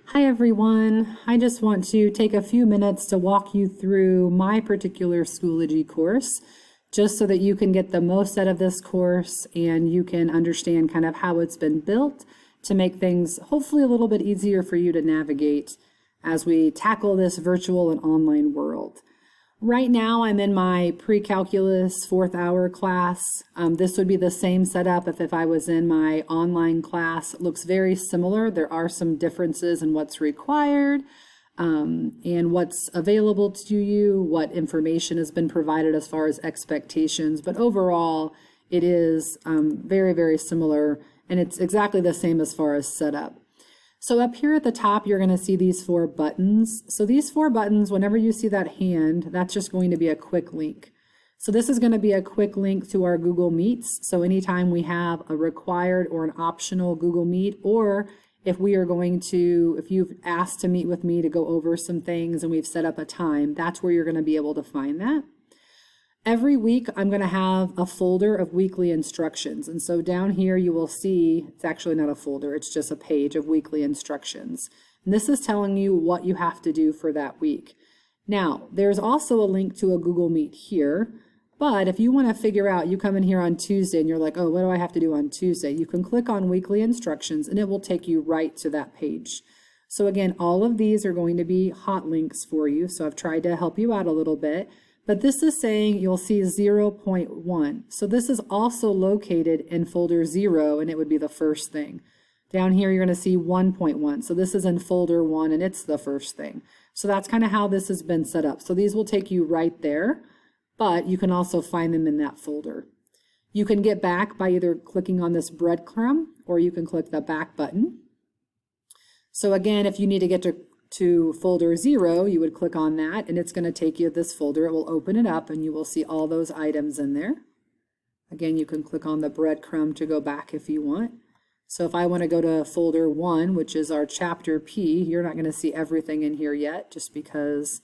Hi everyone. I just want to take a few minutes to walk you through my particular Schoology course, just so that you can get the most out of this course and you can understand kind of how it's been built to make things hopefully a little bit easier for you to navigate as we tackle this virtual and online world. Right now, I'm in my pre-calculus 4th hour class. This would be the same setup if I was in my online class. It looks very similar. There are some differences in what's required and what's available to you, what information has been provided as far as expectations. But overall, it is very, very similar, and it's exactly the same as far as setup. So up here at the top, you're going to see these 4 buttons. So these 4 buttons, whenever you see that hand, that's just going to be a quick link. So this is going to be a quick link to our Google Meets. So anytime we have a required or an optional Google Meet, or if you've asked to meet with me to go over some things and we've set up a time, that's where you're going to be able to find that. Every week, I'm going to have a folder of weekly instructions. And so down here, you will see, it's actually not a folder, it's just a page of weekly instructions. And this is telling you what you have to do for that week. Now, there's also a link to a Google Meet here. But if you want to figure out, you come in here on Tuesday and you're like, oh, what do I have to do on Tuesday? You can click on weekly instructions and it will take you right to that page. So again, all of these are going to be hot links for you. So I've tried to help you out a little bit. But this is saying you'll see 0.1. So this is also located in folder 0, and it would be the first thing. Down here, you're going to see 1.1. So this is in folder 1, and it's the first thing. So that's kind of how this has been set up. So these will take you right there, but you can also find them in that folder. You can get back by either clicking on this breadcrumb, or you can click the back button. So again, if you need to get to folder 0, you would click on that and it's going to take you to this folder. It will open it up and you will see all those items in there. Again, you can click on the breadcrumb to go back if you want. So if I want to go to folder 1, which is our chapter P, you're not going to see everything in here yet just because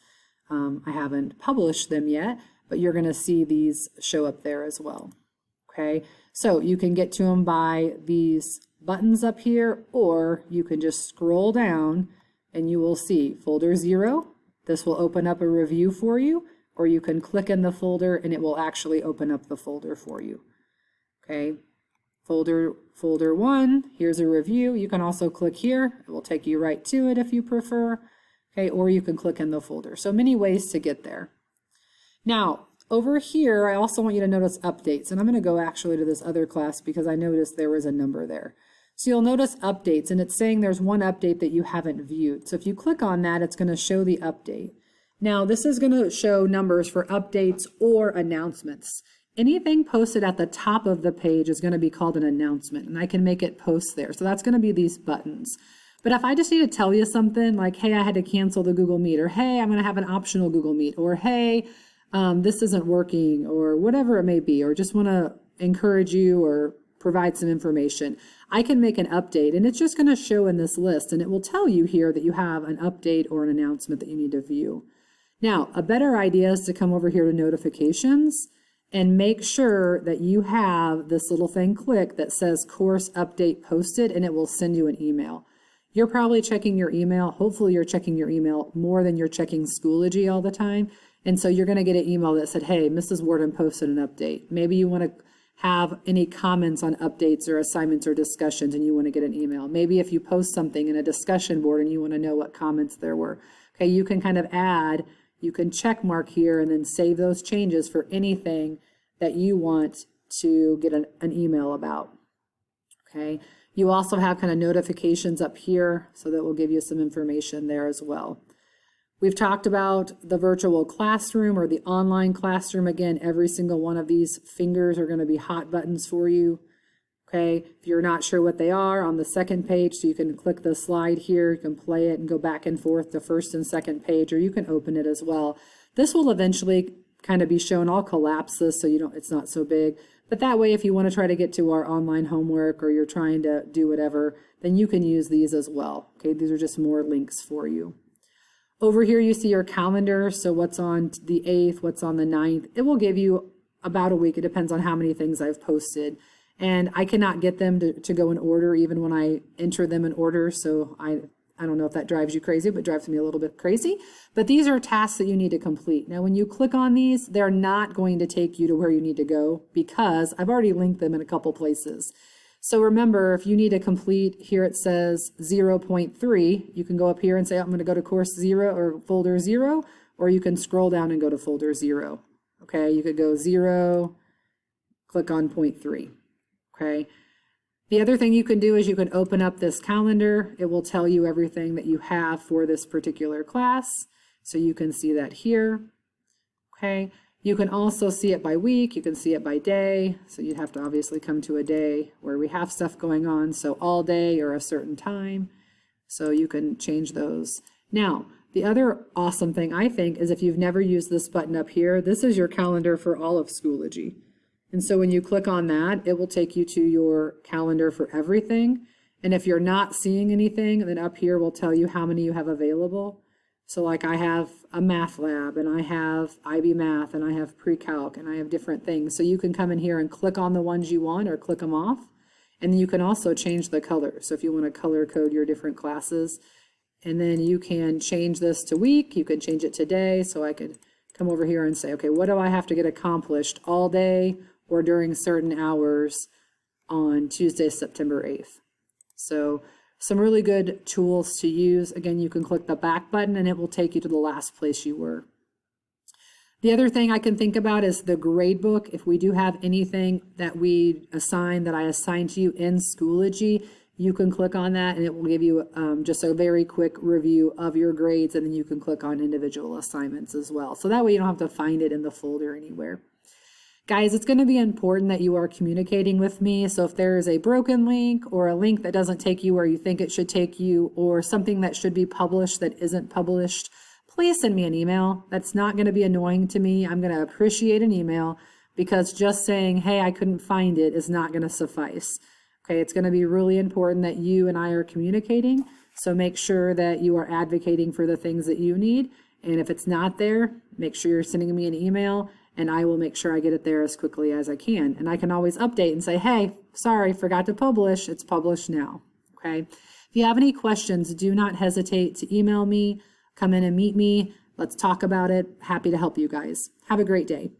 I haven't published them yet, but you're going to see these show up there as well. Okay, so you can get to them by these buttons up here, or you can just scroll down and you will see folder 0. This will open up a review for you, or you can click in the folder and it will actually open up the folder for you. Okay, folder 1, here's a review. You can also click here. It will take you right to it if you prefer. Okay, or you can click in the folder. So many ways to get there. Now, over here, I also want you to notice updates. And I'm going to go actually to this other class because I noticed there was a number there. So you'll notice updates, and it's saying there's one update that you haven't viewed. So if you click on that, it's going to show the update. Now, this is going to show numbers for updates or announcements. Anything posted at the top of the page is going to be called an announcement, and I can make it post there. So that's going to be these buttons. But if I just need to tell you something like, hey, I had to cancel the Google Meet, or hey, I'm going to have an optional Google Meet, or hey, this isn't working, or whatever it may be, or just want to encourage you or provide some information, I can make an update, and it's just going to show in this list, and it will tell you here that you have an update or an announcement that you need to view. Now, a better idea is to come over here to notifications and make sure that you have this little thing clicked that says course update posted, and it will send you an email. You're probably checking your email. Hopefully you're checking your email more than you're checking Schoology all the time. And so you're going to get an email that said, hey, Mrs. Warden posted an update. Maybe you want to have any comments on updates or assignments or discussions and you want to get an email. Maybe if you post something in a discussion board and you want to know what comments there were. Okay, you can kind of add, you can check mark here and then save those changes for anything that you want to get an email about. Okay, you also have kind of notifications up here, so that will give you some information there as well. We've talked about the virtual classroom or the online classroom. Again, every single one of these fingers are going to be hot buttons for you. Okay, if you're not sure what they are, on the second page, so you can click the slide here, you can play it and go back and forth to first and second page, or you can open it as well. This will eventually kind of be shown. I'll collapse this so it's not so big. But that way, if you want to try to get to our online homework or you're trying to do whatever, then you can use these as well. Okay, these are just more links for you. Over here, you see your calendar. So what's on the 8th, what's on the 9th. It will give you about a week. It depends on how many things I've posted. And I cannot get them to go in order even when I enter them in order. So I I don't know if that drives you crazy, but it drives me a little bit crazy. But these are tasks that you need to complete. Now, when you click on these, they're not going to take you to where you need to go because I've already linked them in a couple places. So remember, if you need to complete, here it says 0.3, you can go up here and say, I'm going to go to course 0 or folder 0, or you can scroll down and go to folder 0. Okay, you could go 0, click on 0.3. Okay. The other thing you can do is you can open up this calendar. It will tell you everything that you have for this particular class. So you can see that here. Okay. You can also see it by week. You can see it by day. So you'd have to obviously come to a day where we have stuff going on. So all day or a certain time. So you can change those. Now, the other awesome thing I think is if you've never used this button up here, this is your calendar for all of Schoology. And so when you click on that, it will take you to your calendar for everything. And if you're not seeing anything, then up here will tell you how many you have available. So like I have a math lab, and I have IB math, and I have pre-calc, and I have different things. So you can come in here and click on the ones you want or click them off. And then you can also change the color. So if you want to color code your different classes, and then you can change this to week, you can change it to day. So I could come over here and say, okay, what do I have to get accomplished all day or during certain hours on Tuesday, September 8th. So some really good tools to use. Again, you can click the back button and it will take you to the last place you were. The other thing I can think about is the grade book. If we do have anything that we assign, that I assign to you in Schoology, you can click on that and it will give you just a very quick review of your grades, and then you can click on individual assignments as well. So that way you don't have to find it in the folder anywhere. Guys, it's going to be important that you are communicating with me. So if there is a broken link or a link that doesn't take you where you think it should take you, or something that should be published that isn't published, please send me an email. That's not going to be annoying to me. I'm going to appreciate an email, because just saying, hey, I couldn't find it is not going to suffice. Okay, it's going to be really important that you and I are communicating. So make sure that you are advocating for the things that you need. And if it's not there, make sure you're sending me an email, and I will make sure I get it there as quickly as I can. And I can always update and say, hey, sorry, forgot to publish. It's published now. Okay. If you have any questions, do not hesitate to email me, come in and meet me. Let's talk about it. Happy to help you guys. Have a great day.